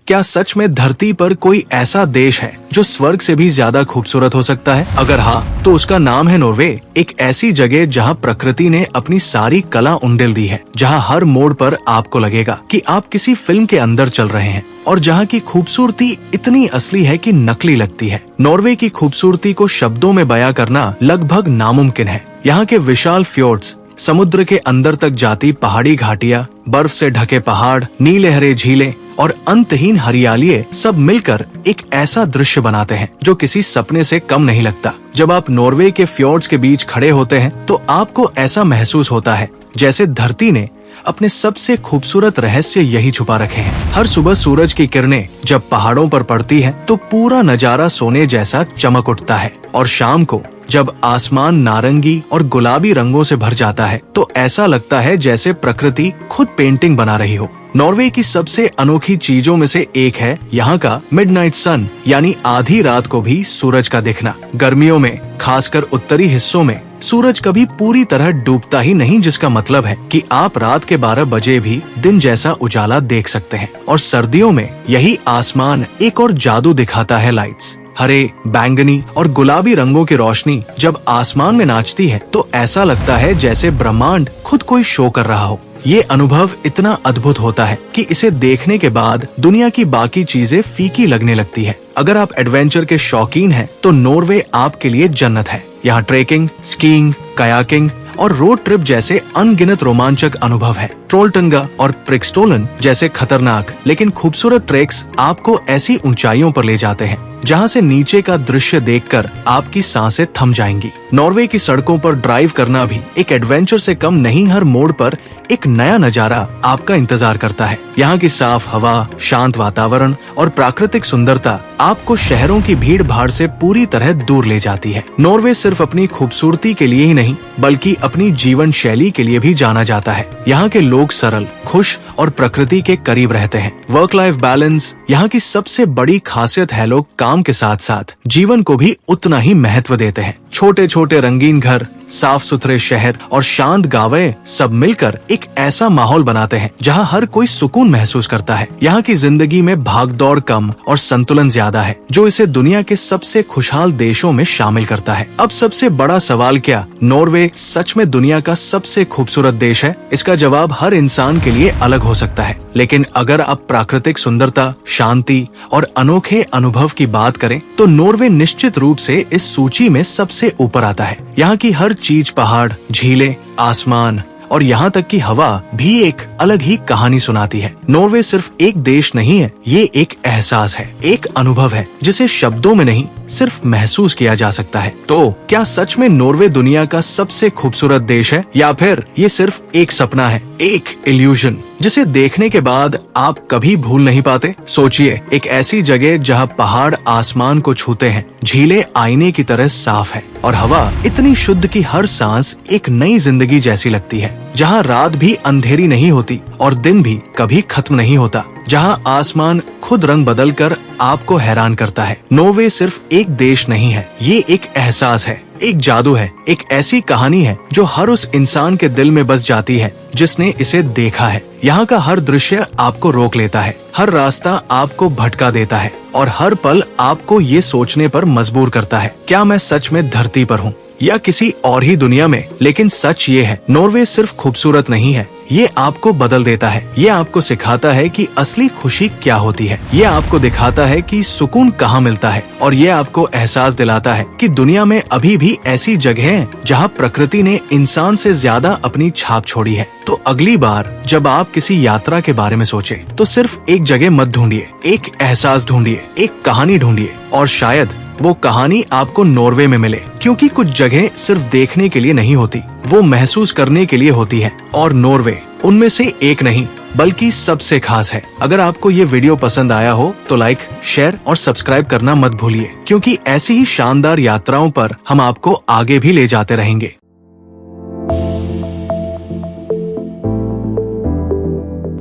क्या सच में धरती पर कोई ऐसा देश है जो स्वर्ग से भी ज्यादा खूबसूरत हो सकता है? अगर हाँ, तो उसका नाम है नॉर्वे। एक ऐसी जगह जहाँ प्रकृति ने अपनी सारी कला उंडेल दी है, जहाँ हर मोड़ पर आपको लगेगा कि आप किसी फिल्म के अंदर चल रहे हैं और जहाँ की खूबसूरती इतनी असली है कि नकली लगती है। नॉर्वे की खूबसूरती को शब्दों में बयां करना लगभग नामुमकिन है। यहाँ के विशाल फ्योर्ड्स, समुद्र के अंदर तक जाती पहाड़ी घाटियाँ, बर्फ से ढके पहाड़, नीले हरे झीलें और अंतहीन हरियाली सब मिलकर एक ऐसा दृश्य बनाते हैं जो किसी सपने से कम नहीं लगता। जब आप नॉर्वे के फ्योर्ड्स के बीच खड़े होते हैं तो आपको ऐसा महसूस होता है जैसे धरती ने अपने सबसे खूबसूरत रहस्य यही छुपा रखे हैं। हर सुबह सूरज की किरणें जब पहाड़ों पर पड़ती है तो पूरा नजारा सोने जैसा चमक उठता है, और शाम को जब आसमान नारंगी और गुलाबी रंगों से भर जाता है तो ऐसा लगता है जैसे प्रकृति खुद पेंटिंग बना रही हो। नॉर्वे की सबसे अनोखी चीजों में से एक है यहाँ का मिडनाइट सन, यानी आधी रात को भी सूरज का दिखना। गर्मियों में खासकर उत्तरी हिस्सों में सूरज कभी पूरी तरह डूबता ही नहीं, जिसका मतलब है कि आप रात के 12 बजे भी दिन जैसा उजाला देख सकते हैं। और सर्दियों में यही आसमान एक और जादू दिखाता है। लाइट्स, हरे, बैंगनी और गुलाबी रंगों की रोशनी जब आसमान में नाचती है तो ऐसा लगता है जैसे ब्रह्मांड खुद कोई शो कर रहा हो। ये अनुभव इतना अद्भुत होता है कि इसे देखने के बाद दुनिया की बाकी चीजें फीकी लगने लगती है। अगर आप एडवेंचर के शौकीन हैं तो नॉर्वे आपके लिए जन्नत है। यहाँ ट्रेकिंग, स्कीइंग, कयाकिंग और रोड ट्रिप जैसे अनगिनत रोमांचक अनुभव है। ट्रोलटंगा और प्रिक्सटोलन जैसे खतरनाक लेकिन खूबसूरत ट्रैक्स आपको ऐसी ऊंचाइयों पर ले जाते हैं जहां से नीचे का दृश्य देखकर आपकी सांसें थम जाएंगी। नॉर्वे की सड़कों पर ड्राइव करना भी एक एडवेंचर से कम नहीं। हर मोड़ पर एक नया नजारा आपका इंतजार करता है। यहाँ की साफ हवा, शांत वातावरण और प्राकृतिक सुंदरता आपको शहरों की भीड़ भाड़ से पूरी तरह दूर ले जाती है। नॉर्वे सिर्फ अपनी खूबसूरती के लिए ही नहीं बल्कि अपनी जीवन शैली के लिए भी जाना जाता है। यहाँ के लोग सरल, खुश और प्रकृति के करीब रहते हैं। वर्क लाइफ बैलेंस यहाँ की सबसे बड़ी खासियत है। लोग काम के साथ साथ जीवन को भी उतना ही महत्व देते हैं। छोटे छोटे रंगीन घर, साफ सुथरे शहर और शांत गांवें सब मिलकर एक ऐसा माहौल बनाते हैं जहां हर कोई सुकून महसूस करता है। यहाँ की जिंदगी में भागदौड़ कम और संतुलन ज्यादा है, जो इसे दुनिया के सबसे खुशहाल देशों में शामिल करता है। अब सबसे बड़ा सवाल, क्या नॉर्वे सच में दुनिया का सबसे खूबसूरत देश है? इसका जवाब हर इंसान के लिए अलग हो सकता है, लेकिन अगर आप प्राकृतिक सुंदरता, शांति और अनोखे अनुभव की बात करें तो नॉर्वे निश्चित रूप से इस सूची में सबसे ऊपर आता है। यहाँ की हर चीज, पहाड़, झीलें, आसमान और यहाँ तक की हवा भी एक अलग ही कहानी सुनाती है। नॉर्वे सिर्फ एक देश नहीं है, ये एक एहसास है, एक अनुभव है जिसे शब्दों में नहीं सिर्फ महसूस किया जा सकता है। तो क्या सच में नॉर्वे दुनिया का सबसे खूबसूरत देश है, या फिर ये सिर्फ एक सपना है, एक इल्यूजन जिसे देखने के बाद आप कभी भूल नहीं पाते? सोचिए, एक ऐसी जगह जहाँ पहाड़ आसमान को छूते हैं, झीलें आईने की तरह साफ है और हवा इतनी शुद्ध कि हर सांस एक नई जिंदगी जैसी लगती है, जहाँ रात भी अंधेरी नहीं होती और दिन भी कभी खत्म नहीं होता, जहाँ आसमान खुद रंग बदलकर आपको हैरान करता है। नॉर्वे सिर्फ एक देश नहीं है, ये एक एहसास है, एक जादू है, एक ऐसी कहानी है जो हर उस इंसान के दिल में बस जाती है जिसने इसे देखा है। यहाँ का हर दृश्य आपको रोक लेता है, हर रास्ता आपको भटका देता है और हर पल आपको ये सोचने पर मजबूर करता है, क्या मैं सच में धरती पर हूँ या किसी और ही दुनिया में? लेकिन सच ये है, नॉर्वे सिर्फ खूबसूरत नहीं है, ये आपको बदल देता है। ये आपको सिखाता है कि असली खुशी क्या होती है, ये आपको दिखाता है कि सुकून कहाँ मिलता है और ये आपको एहसास दिलाता है कि दुनिया में अभी भी ऐसी जगह हैं जहाँ प्रकृति ने इंसान से ज्यादा अपनी छाप छोड़ी है। तो अगली बार जब आप किसी यात्रा के बारे में सोचें तो सिर्फ एक जगह मत ढूंढिए, एक एहसास ढूंढिए, एक कहानी ढूंढिए और शायद वो कहानी आपको नॉर्वे में मिले, क्योंकि कुछ जगह सिर्फ देखने के लिए नहीं होती, वो महसूस करने के लिए होती है और नॉर्वे उनमें से एक नहीं बल्कि सबसे खास है। अगर आपको ये वीडियो पसंद आया हो तो लाइक, शेयर और सब्सक्राइब करना मत भूलिए, क्योंकि ऐसी ही शानदार यात्राओं पर हम आपको आगे भी ले जाते रहेंगे।